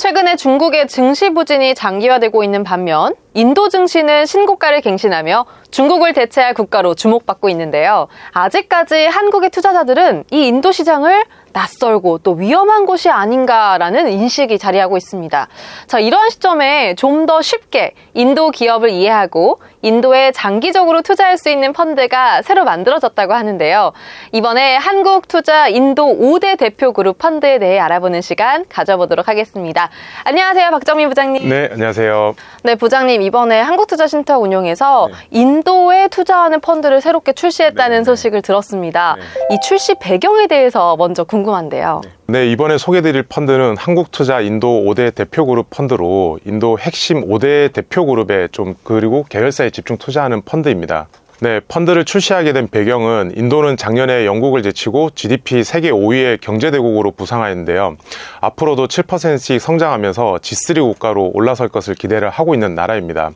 최근에 중국의 증시 부진이 장기화되고 있는 반면 인도 증시는 신고가를 갱신하며 중국을 대체할 국가로 주목받고 있는데요. 아직까지 한국의 투자자들은 이 인도 시장을 낯설고 또 위험한 곳이 아닌가라는 인식이 자리하고 있습니다. 자, 이러한 시점에 좀 더 쉽게 인도 기업을 이해하고 인도에 장기적으로 투자할 수 있는 펀드가 새로 만들어졌다고 하는데요. 이번에 한국 투자 인도 5대 대표 그룹 펀드에 대해 알아보는 시간 가져보도록 하겠습니다. 안녕하세요, 박정민 부장님. 네, 안녕하세요. 네, 부장님, 이번에 한국투자신탁 운용에서 인도에 투자하는 펀드를 새롭게 출시했다는 소식을 들었습니다. 이 출시 배경에 대해서 먼저 궁금한데요. 네, 이번에 소개드릴 펀드는 한국투자 인도 5대 대표그룹 펀드로 인도 핵심 5대 대표그룹에 그리고 계열사에 집중 투자하는 펀드입니다. 네, 펀드를 출시하게 된 배경은 인도는 작년에 영국을 제치고 GDP 세계 5위의 경제대국으로 부상하였는데요. 앞으로도 7%씩 성장하면서 G3 국가로 올라설 것을 기대를 하고 있는 나라입니다.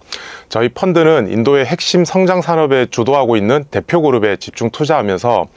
저희 펀드는 인도의 핵심 성장 산업에 주도하고 있는 대표그룹에 집중 투자하면서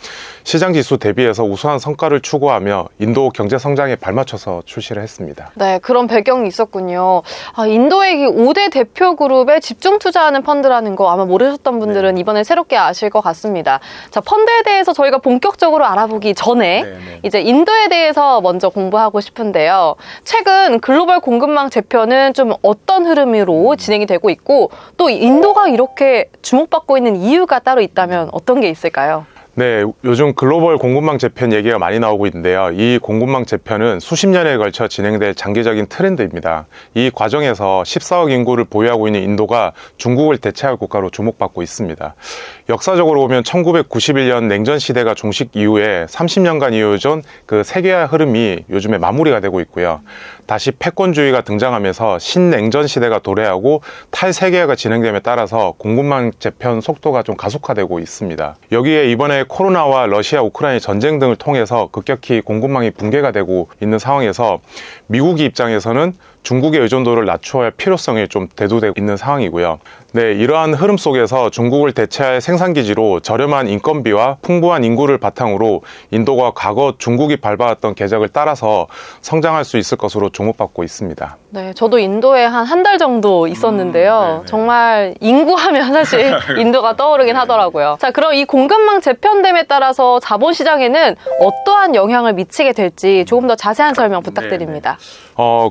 시장지수 대비해서 우수한 성과를 추구하며 인도 경제 성장에 발맞춰서 출시를 했습니다. 네, 그런 배경이 있었군요. 인도의 5대 대표그룹에 집중 투자하는 펀드라는 거 아마 모르셨던 분들은 이번에 새롭게 아실 것 같습니다. 자, 펀드에 대해서 저희가 본격적으로 알아보기 전에 이제 인도에 대해서 먼저 공부하고 싶은데요. 최근 글로벌 공급망 재편은 좀 어떤 흐름으로 진행이 되고 있고 또 인도가 이렇게 주목받고 있는 이유가 따로 있다면 어떤 게 있을까요? 네, 요즘 글로벌 공급망 재편 얘기가 많이 나오고 있는데요. 이 공급망 재편은 수십 년에 걸쳐 진행될 장기적인 트렌드입니다. 이 과정에서 14억 인구를 보유하고 있는 인도가 중국을 대체할 국가로 주목받고 있습니다. 역사적으로 보면 1991년 냉전 시대가 종식 이후에 30년간 이어진 그 세계화 흐름이 요즘에 마무리가 되고 있고요. 다시 패권주의가 등장하면서 신냉전 시대가 도래하고 탈세계화가 진행됨에 따라서 공급망 재편 속도가 좀 가속화되고 있습니다. 여기에 이번에 코로나와 러시아, 우크라이나 전쟁 등을 통해서 급격히 공급망이 붕괴가 되고 있는 상황에서 미국의 입장에서는 중국의 의존도를 낮춰야 할 필요성이 좀 대두되고 있는 상황이고요. 네, 이러한 흐름 속에서 중국을 대체할 생산기지로 저렴한 인건비와 풍부한 인구를 바탕으로 인도가 과거 중국이 밟아왔던 궤적을 따라서 성장할 수 있을 것으로 주목받고 있습니다. 네, 저도 인도에 한 달 정도 있었는데요. 정말 인구하면 사실 인도가 떠오르긴 하더라고요. 자, 그럼 이 공급망 재편됨에 따라서 자본시장에는 어떠한 영향을 미치게 될지 조금 더 자세한 설명 부탁드립니다.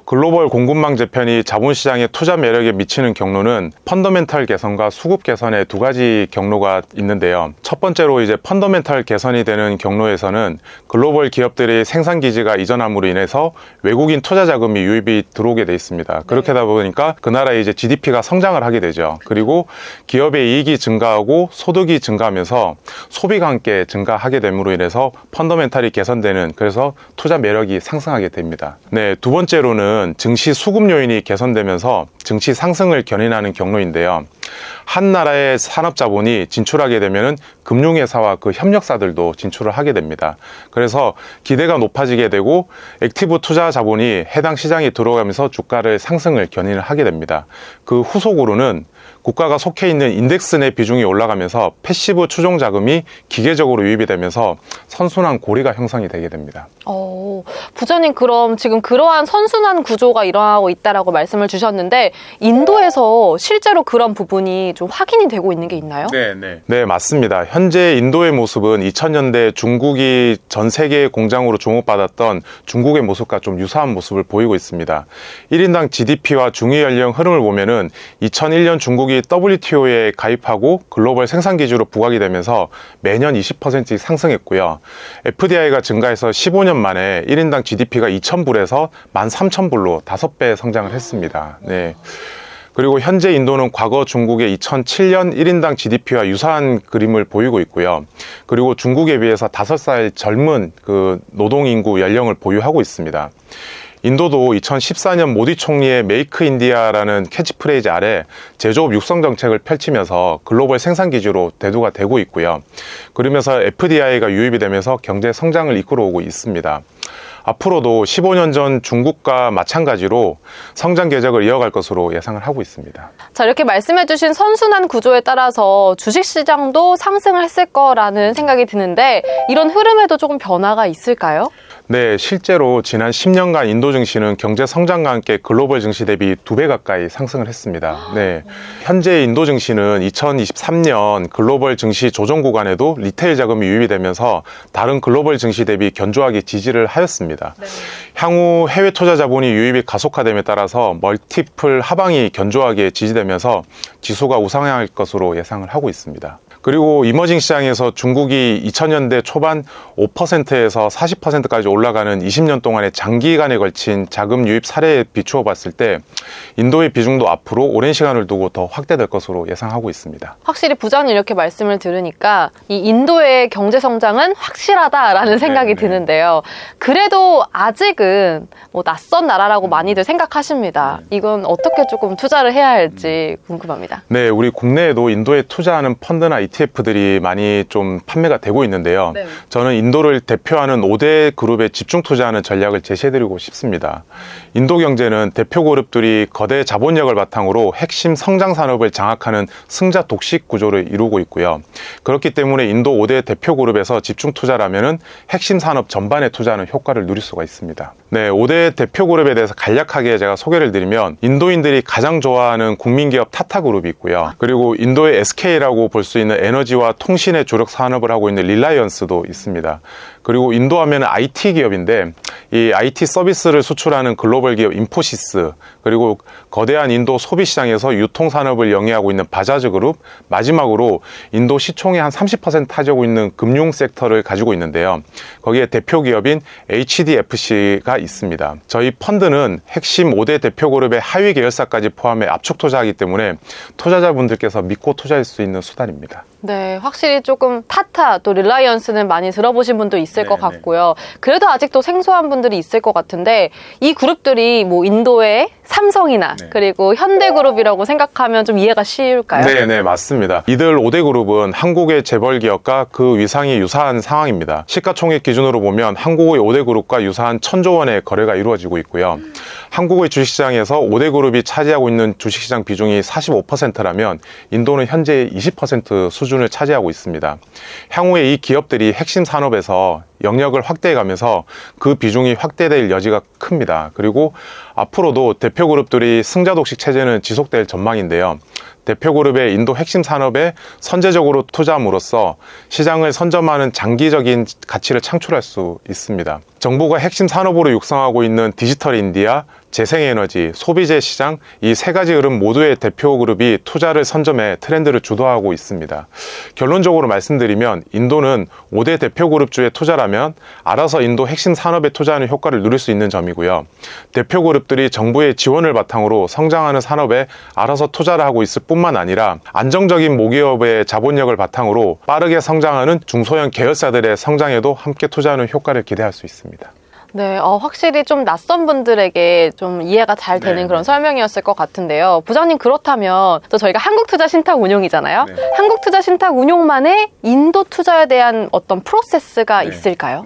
글로벌 공급망 재편이 자본시장의 투자 매력에 미치는 경로는 펀더멘털 개선과 수급 개선의 두 가지 경로가 있는데요. 첫 번째로 이제 펀더멘털 개선이 되는 경로에서는 글로벌 기업들의 생산기지가 이전함으로 인해서 외국인 투자 자금이 유입이 들어오게 돼 있습니다. 그렇게 하다 보니까 그 나라의 이제 GDP가 성장을 하게 되죠. 그리고 기업의 이익이 증가하고 소득이 증가하면서 소비가 함께 증가하게 됨으로 인해서 펀더멘털이 개선되는, 그래서 투자 매력이 상승하게 됩니다. 네, 두 번째로는 증시 수급 요인이 개선되면서 증시 상승을 견인하는 경로인데요. 한 나라의 산업 자본이 진출하게 되면은 금융회사와 그 협력사들도 진출을 하게 됩니다. 그래서 기대가 높아지게 되고 액티브 투자 자본이 해당 시장에 들어가면서 주가를 상승을 견인을 하게 됩니다. 그 후속으로는 국가가 속해 있는 인덱스 내 비중이 올라가면서 패시브 추종 자금이 기계적으로 유입이 되면서 선순환 고리가 형성이 되게 됩니다. 부장님, 그럼 지금 그러한 선순환 구조가 일어나고 있다라고 말씀을 주셨는데 인도에서 실제로 그런 부분이 좀 확인이 되고 있는 게 있나요? 네, 맞습니다. 현재 인도의 모습은 2000년대 중국이 전 세계 공장으로 주목받았던 중국의 모습과 좀 유사한 모습을 보이고 있습니다. 1인당 GDP와 중위 연령 흐름을 보면은 2001년 중국이 WTO에 가입하고 글로벌 생산 기지로 부각이 되면서 매년 20%씩 상승했고요. FDI가 증가해서 15년 만에 1인당 GDP가 2,000불에서 13,000불로 5배 성장을 했습니다. 네. 그리고 현재 인도는 과거 중국의 2007년 1인당 GDP와 유사한 그림을 보이고 있고요. 그리고 중국에 비해서 5살 젊은 그 노동인구 연령을 보유하고 있습니다. 인도도 2014년 모디 총리의 메이크 인디아라는 캐치프레이즈 아래 제조업 육성 정책을 펼치면서 글로벌 생산기지로 대두가 되고 있고요. 그러면서 FDI가 유입이 되면서 경제 성장을 이끌어오고 있습니다. 앞으로도 15년 전 중국과 마찬가지로 성장 궤적을 이어갈 것으로 예상을 하고 있습니다. 자, 이렇게 말씀해주신 선순환 구조에 따라서 주식시장도 상승을 했을 거라는 생각이 드는데 이런 흐름에도 조금 변화가 있을까요? 네, 실제로 지난 10년간 인도 증시는 경제 성장과 함께 글로벌 증시 대비 2배 가까이 상승을 했습니다. 네, 현재 인도 증시는 2023년 글로벌 증시 조정 구간에도 리테일 자금이 유입이 되면서 다른 글로벌 증시 대비 견조하게 지지를 하였습니다. 네. 향후 해외 투자 자본이 유입이 가속화됨에 따라서 멀티플 하방이 견조하게 지지되면서 지수가 우상향할 것으로 예상을 하고 있습니다. 그리고 이머징 시장에서 중국이 2000년대 초반 5%에서 40%까지 올라가는 20년 동안의 장기간에 걸친 자금 유입 사례에 비추어 봤을 때 인도의 비중도 앞으로 오랜 시간을 두고 더 확대될 것으로 예상하고 있습니다. 확실히 부장님 이렇게 말씀을 들으니까 이 인도의 경제 성장은 확실하다라는 생각이 드는데요. 그래도 아직은 뭐 낯선 나라라고 많이들 생각하십니다. 이건 어떻게 조금 투자를 해야 할지 궁금합니다. 네, 우리 국내에도 인도에 투자하는 펀드나 ETF들이 많이 좀 판매가 되고 있는데요. 네. 저는 인도를 대표하는 5대 그룹에 집중 투자하는 전략을 제시해드리고 싶습니다. 인도 경제는 대표 그룹들이 거대 자본력을 바탕으로 핵심 성장 산업을 장악하는 승자 독식 구조를 이루고 있고요. 그렇기 때문에 인도 5대 대표 그룹에서 집중 투자라면은 핵심 산업 전반에 투자하는 효과를 누릴 수가 있습니다. 네, 5대 대표 그룹에 대해서 간략하게 제가 소개를 드리면 인도인들이 가장 좋아하는 국민기업 타타그룹이 있고요. 그리고 인도의 SK라고 볼 수 있는 에너지와 통신의 주력 산업을 하고 있는 릴라이언스도 있습니다. 그리고 인도 하면 IT 기업인데 이 IT 서비스를 수출하는 글로벌 기업 인포시스, 그리고 거대한 인도 소비 시장에서 유통 산업을 영위하고 있는 바자즈 그룹, 마지막으로 인도 시총의 한 30% 차지하고 있는 금융 섹터를 가지고 있는데요. 거기에 대표 기업인 HDFC가 있습니다. 저희 펀드는 핵심 5대 대표 그룹의 하위 계열사까지 포함해 압축 투자하기 때문에 투자자분들께서 믿고 투자할 수 있는 수단입니다. 네, 확실히 조금 타타 또 릴라이언스는 많이 들어보신 분도 있을 것 같고요. 그래도 아직도 생소한 분들이 있을 것 같은데 이 그룹들이 뭐 인도의 삼성이나 그리고 현대그룹이라고 생각하면 좀 이해가 쉬울까요? 네, 맞습니다. 이들 5대 그룹은 한국의 재벌 기업과 그 위상이 유사한 상황입니다. 시가총액 기준으로 보면 한국의 5대 그룹과 유사한 1,000조 원의 거래가 이루어지고 있고요. 한국의 주식시장에서 5대 그룹이 차지하고 있는 주식시장 비중이 45%라면 인도는 현재 20% 수준을 차지하고 있습니다. 향후에 이 기업들이 핵심 산업에서 영역을 확대해가면서 그 비중이 확대될 여지가 큽니다. 그리고 앞으로도 대표 그룹들이 승자 독식 체제는 지속될 전망인데요. 대표 그룹의 인도 핵심 산업에 선제적으로 투자함으로써 시장을 선점하는 장기적인 가치를 창출할 수 있습니다. 정부가 핵심 산업으로 육성하고 있는 디지털 인디아, 재생에너지, 소비재 시장 이 세 가지 흐름 모두의 대표 그룹이 투자를 선점해 트렌드를 주도하고 있습니다. 결론적으로 말씀드리면 인도는 5대 대표 그룹주에 투자라면 알아서 인도 핵심 산업에 투자하는 효과를 누릴 수 있는 점이고요. 대표 그룹들이 정부의 지원을 바탕으로 성장하는 산업에 알아서 투자를 하고 있을 뿐만 아니라 안정적인 모기업의 자본력을 바탕으로 빠르게 성장하는 중소형 계열사들의 성장에도 함께 투자하는 효과를 기대할 수 있습니다. 네, 확실히 좀 낯선 분들에게 좀 이해가 잘 되는 그런 설명이었을 것 같은데요. 부장님, 그렇다면 또 저희가 한국투자신탁운용이잖아요. 한국투자신탁운용만의 인도 투자에 대한 어떤 프로세스가 있을까요?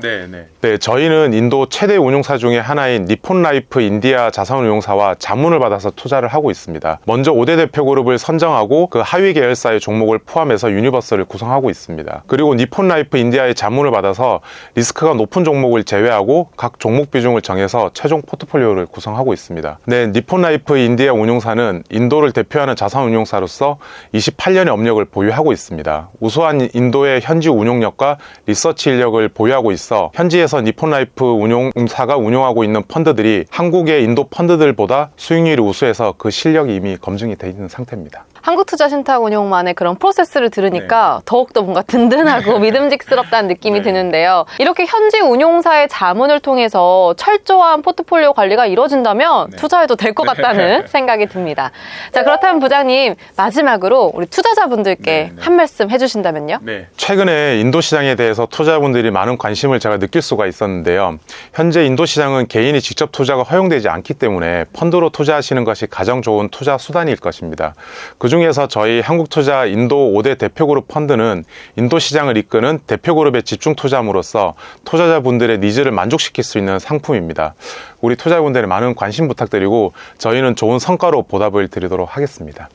네, 저희는 인도 최대 운용사 중에 하나인 니폰라이프 인디아 자산운용사와 자문을 받아서 투자를 하고 있습니다. 먼저 5대 대표 그룹을 선정하고 그 하위 계열사의 종목을 포함해서 유니버스를 구성하고 있습니다. 그리고 니폰라이프 인디아의 자문을 받아서 리스크가 높은 종목을 제외하고 각 종목 비중을 정해서 최종 포트폴리오를 구성하고 있습니다. 네, 니폰라이프 인디아 운용사는 인도를 대표하는 자산운용사로서 28년의 업력을 보유하고 있습니다. 우수한 인도의 현지 운용력과 리서치 인력을 보유하고 있어 현지에서 니폰라이프 운용사가 운용하고 있는 펀드들이 한국의 인도 펀드들보다 수익률이 우수해서 그 실력이 이미 검증이 돼 있는 상태입니다. 한국투자신탁운용만의 그런 프로세스를 들으니까 더욱더 뭔가 든든하고 믿음직스럽다는 느낌이 드는데요. 이렇게 현지 운용사의 자문을 통해서 철저한 포트폴리오 관리가 이루어진다면 투자해도 될 것 같다는 생각이 듭니다. 자, 그렇다면 부장님, 마지막으로 우리 투자자분들께 한 말씀 해주신다면요? 최근에 인도 시장에 대해서 투자자분들이 많은 관심을 제가 느낄 수가 있었는데요. 현재 인도 시장은 개인이 직접 투자가 허용되지 않기 때문에 펀드로 투자하시는 것이 가장 좋은 투자 수단일 것입니다. 그중에서 저희 한국투자 인도 5대 대표그룹 펀드는 인도 시장을 이끄는 대표그룹에 집중 투자함으로써 투자자분들의 니즈를 만족시킬 수 있는 상품입니다. 우리 투자자분들의 많은 관심 부탁드리고 저희는 좋은 성과로 보답을 드리도록 하겠습니다.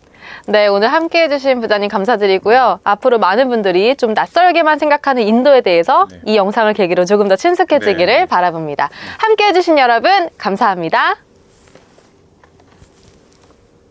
네, 오늘 함께 해주신 부장님 감사드리고요. 앞으로 많은 분들이 좀 낯설게만 생각하는 인도에 대해서 이 영상을 계기로 조금 더 친숙해지기를 바라봅니다. 함께 해주신 여러분, 감사합니다.